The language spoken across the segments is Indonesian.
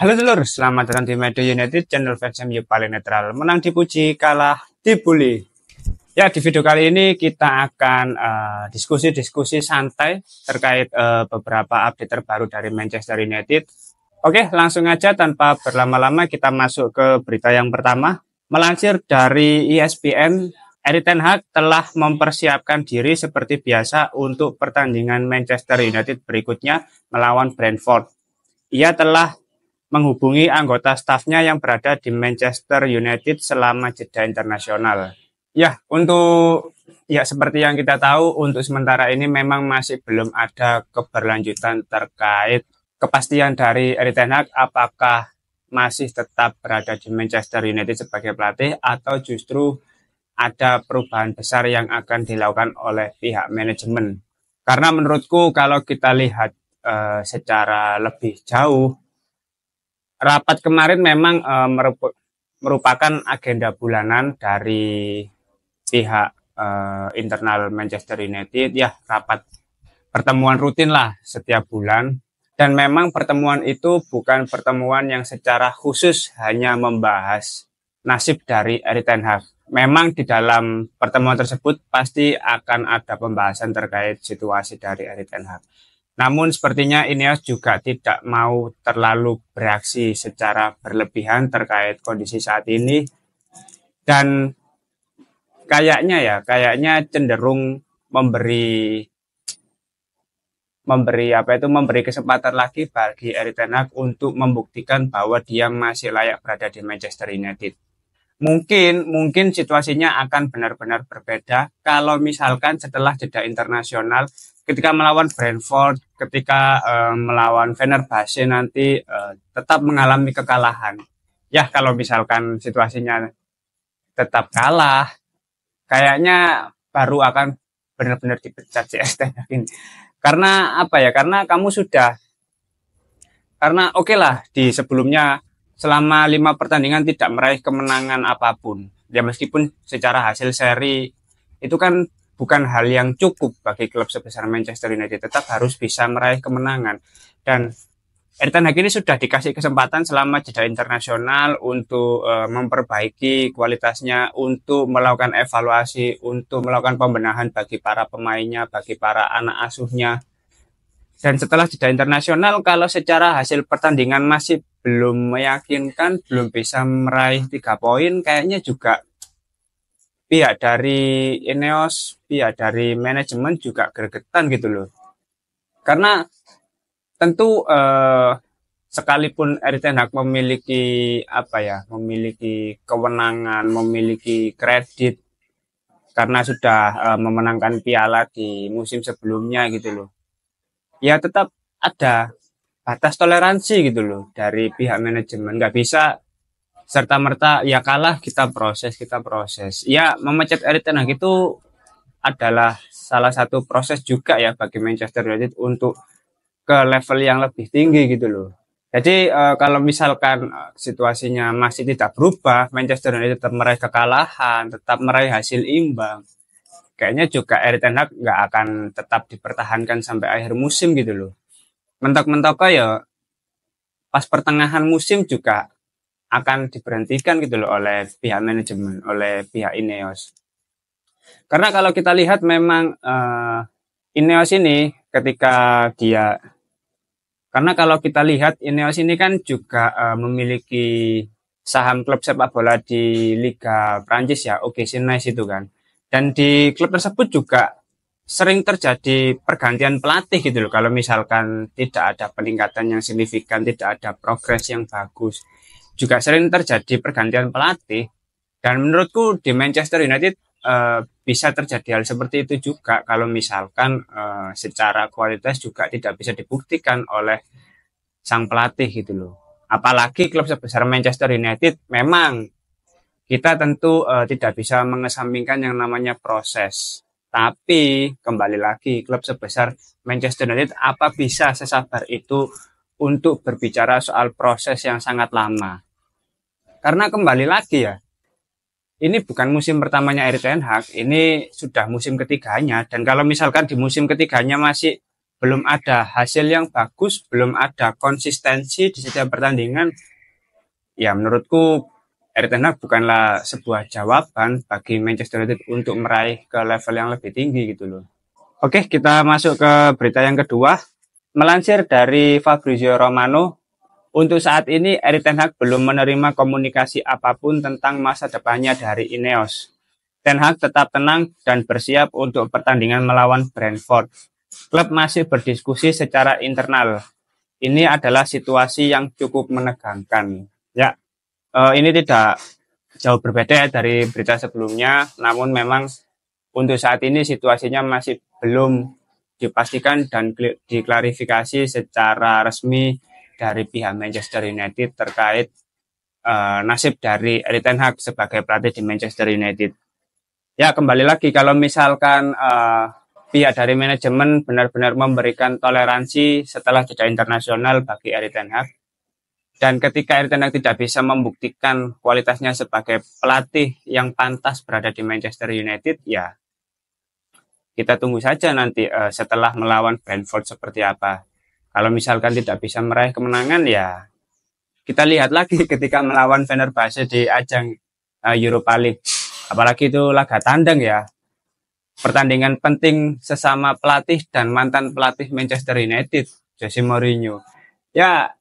Halo telur, selamat datang di Media United, channel fans MU paling netral. Menang dipuji, kalah dibully. Ya, di video kali ini kita akan diskusi-diskusi santai terkait beberapa update terbaru dari Manchester United. Oke, langsung aja tanpa berlama-lama kita masuk ke berita yang pertama. Melansir dari ESPN, Erik ten Hag telah mempersiapkan diri seperti biasa untuk pertandingan Manchester United berikutnya melawan Brentford. Ia telah menghubungi anggota stafnya yang berada di Manchester United selama jeda internasional. Ya, seperti yang kita tahu, untuk sementara ini memang masih belum ada keberlanjutan terkait kepastian dari Erik ten Hag apakah masih tetap berada di Manchester United sebagai pelatih atau justru ada perubahan besar yang akan dilakukan oleh pihak manajemen. Karena menurutku kalau kita lihat secara lebih jauh, rapat kemarin memang merupakan agenda bulanan dari pihak internal Manchester United. Ya, rapat pertemuan rutin lah setiap bulan. Dan memang pertemuan itu bukan pertemuan yang secara khusus hanya membahas nasib dari Erik ten Hag. Memang di dalam pertemuan tersebut pasti akan ada pembahasan terkait situasi dari Erik ten Hag. Namun sepertinya Ineos juga tidak mau terlalu bereaksi secara berlebihan terkait kondisi saat ini. Dan kayaknya cenderung memberi kesempatan lagi bagi Erik ten Hag untuk membuktikan bahwa dia masih layak berada di Manchester United. Mungkin situasinya akan benar-benar berbeda kalau misalkan setelah jeda internasional, ketika melawan Brentford, ketika melawan Fenerbahce nanti tetap mengalami kekalahan. Ya, kalau misalkan situasinya tetap kalah, kayaknya baru akan benar-benar dipecat si Ten Hag ini. Karena apa ya? Karena oke lah, di sebelumnya selama 5 pertandingan tidak meraih kemenangan apapun. Ya, meskipun secara hasil seri itu kan bukan hal yang cukup bagi klub sebesar Manchester United, tetap harus bisa meraih kemenangan. Dan Erik ten Hag ini sudah dikasih kesempatan selama jeda internasional untuk memperbaiki kualitasnya, untuk melakukan evaluasi, untuk melakukan pembenahan bagi para pemainnya, bagi para anak asuhnya. Dan setelah jeda internasional, kalau secara hasil pertandingan masih belum meyakinkan, belum bisa meraih 3 poin, kayaknya juga pihak dari Ineos, pihak dari manajemen juga gregetan gitu loh. Karena tentu sekalipun Erik ten Hag memiliki kewenangan, memiliki kredit karena sudah memenangkan piala di musim sebelumnya gitu loh. Ya, tetap ada batas toleransi gitu loh dari pihak manajemen. Nggak bisa serta-merta ya kalah kita proses. Ya, memecat Erik ten Hag itu adalah salah satu proses juga ya bagi Manchester United untuk ke level yang lebih tinggi gitu loh. Jadi kalau misalkan situasinya masih tidak berubah, Manchester United tetap meraih kekalahan, tetap meraih hasil imbang, kayaknya juga Erik ten Hag nggak akan tetap dipertahankan sampai akhir musim gitu loh. Mentok-mentok ya pas pertengahan musim juga akan diberhentikan gitu loh oleh pihak manajemen, oleh pihak Ineos. Karena kalau kita lihat memang Ineos ini karena kalau kita lihat Ineos ini kan juga memiliki saham klub sepak bola di Liga Prancis ya, OGC Nice itu kan. Dan di klub tersebut juga sering terjadi pergantian pelatih gitu loh. Kalau misalkan tidak ada peningkatan yang signifikan, tidak ada progres yang bagus, juga sering terjadi pergantian pelatih. Dan menurutku di Manchester United bisa terjadi hal seperti itu juga kalau misalkan secara kualitas juga tidak bisa dibuktikan oleh sang pelatih gitu loh. Apalagi klub sebesar Manchester United, memang kita tentu tidak bisa mengesampingkan yang namanya proses. Tapi kembali lagi, klub sebesar Manchester United apa bisa sesabar itu untuk berbicara soal proses yang sangat lama? Karena kembali lagi ya, ini bukan musim pertamanya Erik ten Hag, ini sudah musim ketiganya. Dan kalau misalkan di musim ketiganya masih belum ada hasil yang bagus, belum ada konsistensi di setiap pertandingan, ya menurutku Erik ten Hag bukanlah sebuah jawaban bagi Manchester United untuk meraih ke level yang lebih tinggi gitu loh. Oke, kita masuk ke berita yang kedua. Melansir dari Fabrizio Romano, untuk saat ini Erik ten Hag belum menerima komunikasi apapun tentang masa depannya dari Ineos. Ten Hag tetap tenang dan bersiap untuk pertandingan melawan Brentford. Klub masih berdiskusi secara internal. Ini adalah situasi yang cukup menegangkan. Ya, ini tidak jauh berbeda dari berita sebelumnya, namun memang untuk saat ini situasinya masih belum dipastikan dan diklarifikasi secara resmi dari pihak Manchester United terkait nasib dari Erik ten Hag sebagai pelatih di Manchester United. Ya, kembali lagi kalau misalkan pihak dari manajemen benar-benar memberikan toleransi setelah jeda internasional bagi Erik ten Hag, dan ketika Erik ten Hag tidak bisa membuktikan kualitasnya sebagai pelatih yang pantas berada di Manchester United, ya kita tunggu saja nanti setelah melawan Brentford seperti apa. Kalau misalkan tidak bisa meraih kemenangan, ya kita lihat lagi ketika melawan Fenerbahce di ajang Europa League. Apalagi itu laga tandang ya. Pertandingan penting sesama pelatih dan mantan pelatih Manchester United, Jose Mourinho. Ya,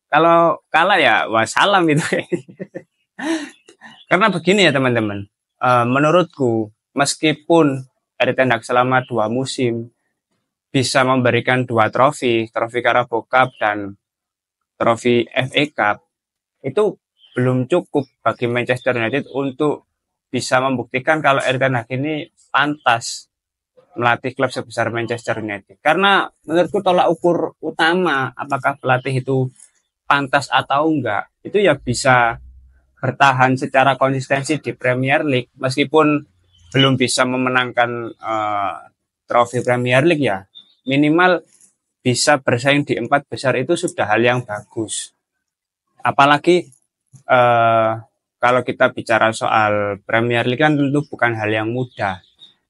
kalau kalah ya wassalam itu. Karena begini ya teman-teman. Menurutku, meskipun Erik ten Hag selama 2 musim bisa memberikan 2 trofi Carabao Cup dan trofi FA Cup, itu belum cukup bagi Manchester United untuk bisa membuktikan kalau Erik ten Hag ini pantas melatih klub sebesar Manchester United. Karena menurutku tolak ukur utama apakah pelatih itu pantas atau enggak, itu ya bisa bertahan secara konsistensi di Premier League meskipun belum bisa memenangkan trofi Premier League, ya minimal bisa bersaing di 4 besar itu sudah hal yang bagus. Apalagi kalau kita bicara soal Premier League kan tentu bukan hal yang mudah.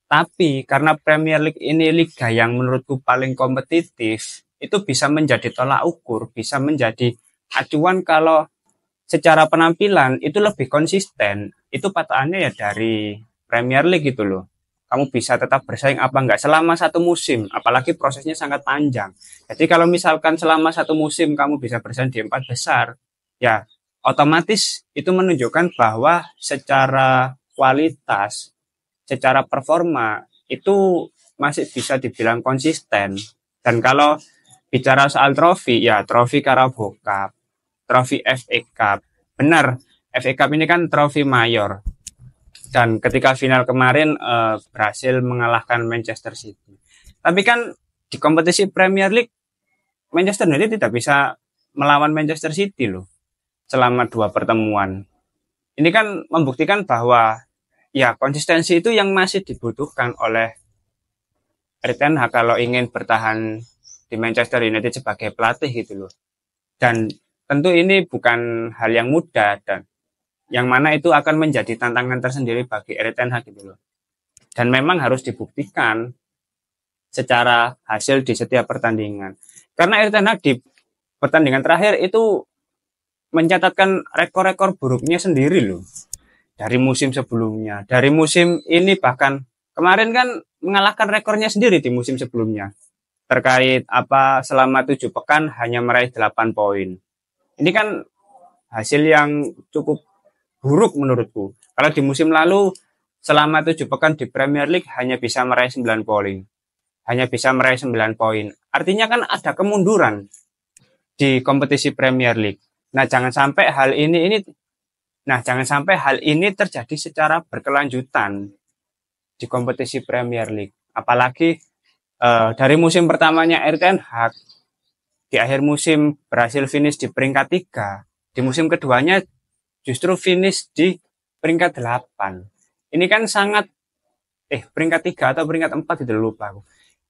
Tapi karena Premier League ini liga yang menurutku paling kompetitif, itu bisa menjadi tolak ukur, bisa menjadi acuan kalau secara penampilan itu lebih konsisten. Itu patokannya ya dari Premier League gitu loh. Kamu bisa tetap bersaing apa enggak selama 1 musim, apalagi prosesnya sangat panjang. Jadi kalau misalkan selama 1 musim kamu bisa bersaing di 4 besar, ya otomatis itu menunjukkan bahwa secara kualitas, secara performa itu masih bisa dibilang konsisten. Dan kalau bicara soal trofi, ya trofi Carabao Cup, trofi FA Cup. Benar, FA Cup ini kan trofi mayor. Dan ketika final kemarin berhasil mengalahkan Manchester City. Tapi kan di kompetisi Premier League, Manchester United tidak bisa melawan Manchester City loh selama 2 pertemuan. Ini kan membuktikan bahwa ya konsistensi itu yang masih dibutuhkan oleh Erik ten Hag kalau ingin bertahan di Manchester United sebagai pelatih gitu loh. Dan tentu ini bukan hal yang mudah, dan yang mana itu akan menjadi tantangan tersendiri bagi Erik ten Hag gitu loh. Dan memang harus dibuktikan secara hasil di setiap pertandingan. Karena Erik ten Hag di pertandingan terakhir itu mencatatkan rekor-rekor buruknya sendiri loh. Dari musim sebelumnya, dari musim ini bahkan kemarin kan mengalahkan rekornya sendiri di musim sebelumnya. Terkait apa selama 7 pekan hanya meraih 8 poin. Ini kan hasil yang cukup buruk menurutku. Kalau di musim lalu selama 7 pekan di Premier League hanya bisa meraih 9 poin. Hanya bisa meraih 9 poin. Artinya kan ada kemunduran di kompetisi Premier League. Nah, jangan sampai hal ini terjadi secara berkelanjutan di kompetisi Premier League. Apalagi dari musim pertamanya Erik ten Hag di akhir musim berhasil finish di peringkat 3. Di musim keduanya justru finish di peringkat 8. Ini kan sangat peringkat 3 atau peringkat 4 itu lupa aku.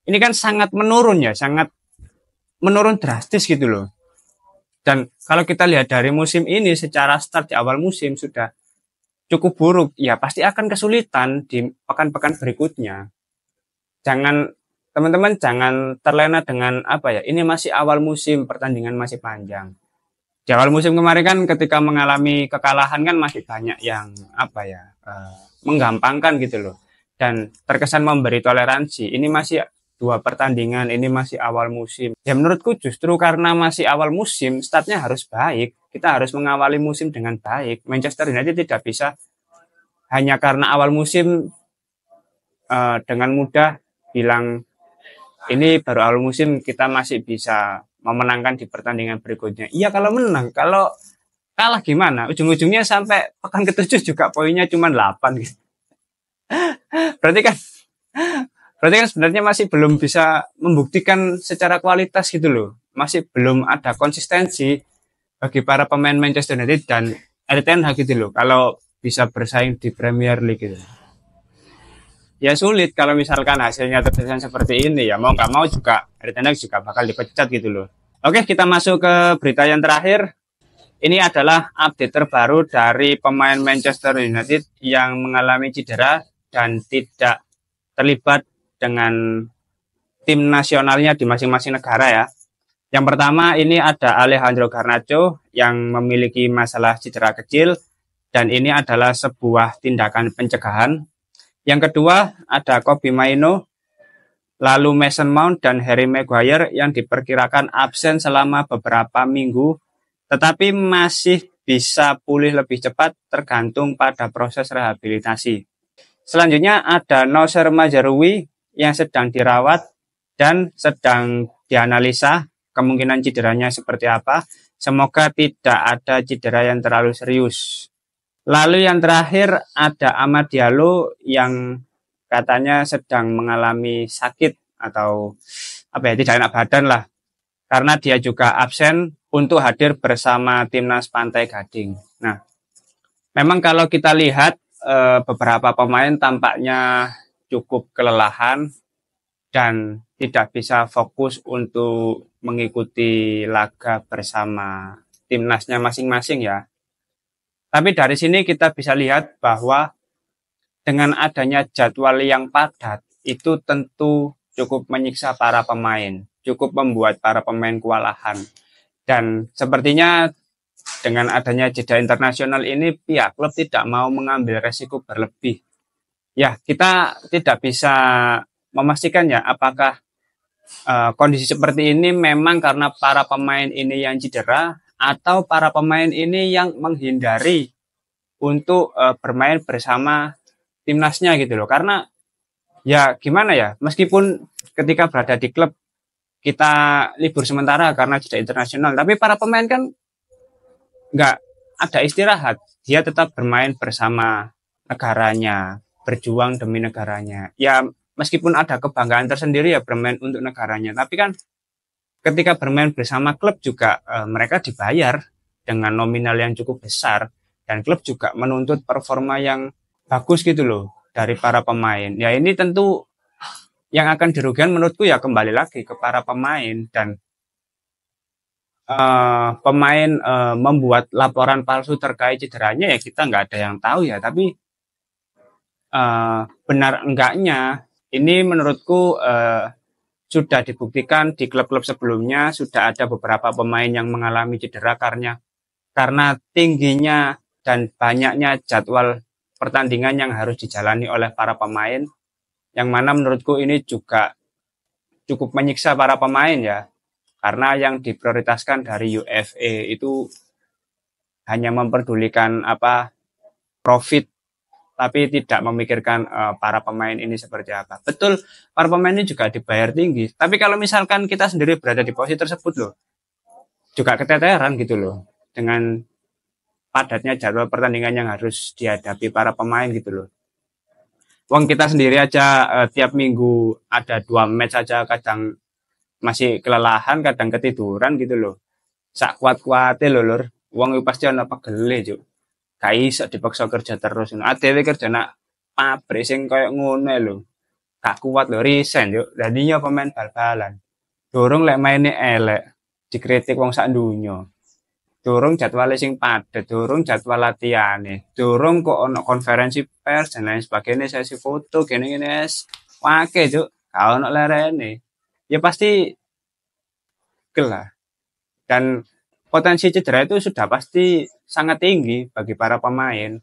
Ini kan sangat menurun ya, sangat menurun drastis gitu loh. Dan kalau kita lihat dari musim ini secara start di awal musim sudah cukup buruk, ya pasti akan kesulitan di pekan-pekan berikutnya. Jangan teman-teman jangan terlena dengan apa ya, ini masih awal musim, pertandingan masih panjang. Di awal musim kemarin kan ketika mengalami kekalahan kan masih banyak yang apa ya, menggampangkan gitu loh. Dan terkesan memberi toleransi. Ini masih 2 pertandingan, ini masih awal musim. Ya menurutku justru karena masih awal musim, startnya harus baik. Kita harus mengawali musim dengan baik. Manchester United tidak bisa hanya karena awal musim dengan mudah bilang ini baru awal musim kita masih bisa memenangkan di pertandingan berikutnya. Iya kalau menang, kalau kalah gimana? Ujung-ujungnya sampai pekan ke-7 juga poinnya cuma 8 gitu. Berarti kan sebenarnya masih belum bisa membuktikan secara kualitas gitu loh. Masih belum ada konsistensi bagi para pemain Manchester United dan Erik ten Hag gitu loh. Kalau bisa bersaing di Premier League gitu. Ya sulit kalau misalkan hasilnya terkesan seperti ini, ya mau nggak mau juga Erik ten Hag juga bakal dipecat gitu loh. Oke, kita masuk ke berita yang terakhir. Ini adalah update terbaru dari pemain Manchester United yang mengalami cedera dan tidak terlibat dengan tim nasionalnya di masing-masing negara ya. Yang pertama ini ada Alejandro Garnacho yang memiliki masalah cedera kecil dan ini adalah sebuah tindakan pencegahan. Yang kedua ada Kobbie Mainoo, lalu Mason Mount dan Harry Maguire yang diperkirakan absen selama beberapa minggu, tetapi masih bisa pulih lebih cepat tergantung pada proses rehabilitasi. Selanjutnya ada Noussair Mazraoui yang sedang dirawat dan sedang dianalisa kemungkinan cederanya seperti apa. Semoga tidak ada cedera yang terlalu serius. Lalu yang terakhir ada Amad Diallo yang katanya sedang mengalami sakit atau apa ya, tidak enak badan lah. Karena dia juga absen untuk hadir bersama timnas Pantai Gading. Nah, memang kalau kita lihat beberapa pemain tampaknya cukup kelelahan dan tidak bisa fokus untuk mengikuti laga bersama timnasnya masing-masing ya. Tapi dari sini kita bisa lihat bahwa dengan adanya jadwal yang padat itu tentu cukup menyiksa para pemain, cukup membuat para pemain kewalahan. Dan sepertinya dengan adanya jeda internasional ini pihak klub tidak mau mengambil resiko berlebih. Ya, kita tidak bisa memastikan ya apakah kondisi seperti ini memang karena para pemain ini yang cedera atau para pemain ini yang menghindari untuk bermain bersama timnasnya gitu loh. Karena ya gimana ya, meskipun ketika berada di klub kita libur sementara karena jeda internasional, tapi para pemain kan nggak ada istirahat. Dia tetap bermain bersama negaranya, berjuang demi negaranya. Ya meskipun ada kebanggaan tersendiri ya bermain untuk negaranya, tapi kan ketika bermain bersama klub juga mereka dibayar dengan nominal yang cukup besar dan klub juga menuntut performa yang bagus gitu loh dari para pemain. Ya ini tentu yang akan dirugikan menurutku ya kembali lagi ke para pemain dan pemain membuat laporan palsu terkait cederanya ya kita nggak ada yang tahu ya, tapi benar enggaknya ini menurutku sudah dibuktikan di klub-klub sebelumnya sudah ada beberapa pemain yang mengalami cedera karena tingginya dan banyaknya jadwal pertandingan yang harus dijalani oleh para pemain, yang mana menurutku ini juga cukup menyiksa para pemain ya, karena yang diprioritaskan dari UEFA itu hanya memperdulikan profit, tapi tidak memikirkan para pemain ini seperti apa. Betul, para pemain ini juga dibayar tinggi, tapi kalau misalkan kita sendiri berada di posisi tersebut loh, juga keteteran gitu loh, dengan padatnya jadwal pertandingan yang harus dihadapi para pemain gitu loh. Wong kita sendiri aja tiap minggu ada 2 match aja kadang masih kelelahan, kadang ketiduran gitu loh. Sak kuat-kuate lho lur. Wong pasti ana pegele juk. Gak iso dipaksa kerja terus. Adewe kerja nak pabrik sing koyo ngono lho. Gak kuat lho, resign juk. Dadinya pemain bal-balan. Durung lek maine elek, dikritik wong sak donya. Durung jadwal sing padat, durung jadwal latihane, durung kok ono konferensi pers dan lain sebagainya, sesi foto gini-gini es. Wake juk, kalau ono lerene, ya pasti gelah. Dan potensi cedera itu sudah pasti sangat tinggi bagi para pemain.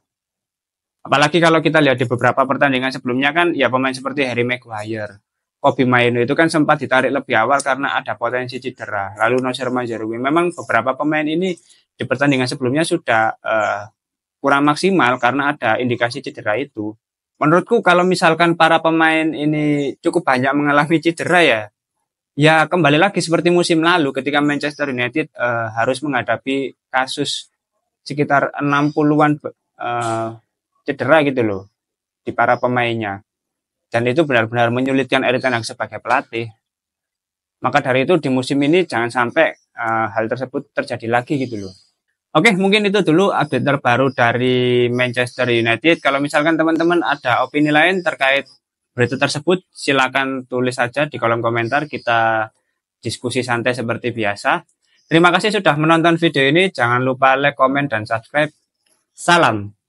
Apalagi kalau kita lihat di beberapa pertandingan sebelumnya kan, ya pemain seperti Harry Maguire, Kobbie Mainoo itu kan sempat ditarik lebih awal karena ada potensi cedera. Lalu Nocer Mazraoui, memang beberapa pemain ini di pertandingan sebelumnya sudah kurang maksimal karena ada indikasi cedera itu. Menurutku kalau misalkan para pemain ini cukup banyak mengalami cedera ya kembali lagi seperti musim lalu ketika Manchester United harus menghadapi kasus sekitar 60-an cedera gitu loh di para pemainnya. Dan itu benar-benar menyulitkan Erik ten Hag sebagai pelatih. Maka dari itu di musim ini jangan sampai hal tersebut terjadi lagi gitu loh. Oke, mungkin itu dulu update terbaru dari Manchester United. Kalau misalkan teman-teman ada opini lain terkait berita tersebut, silakan tulis saja di kolom komentar. Kita diskusi santai seperti biasa. Terima kasih sudah menonton video ini. Jangan lupa like, komen, dan subscribe. Salam.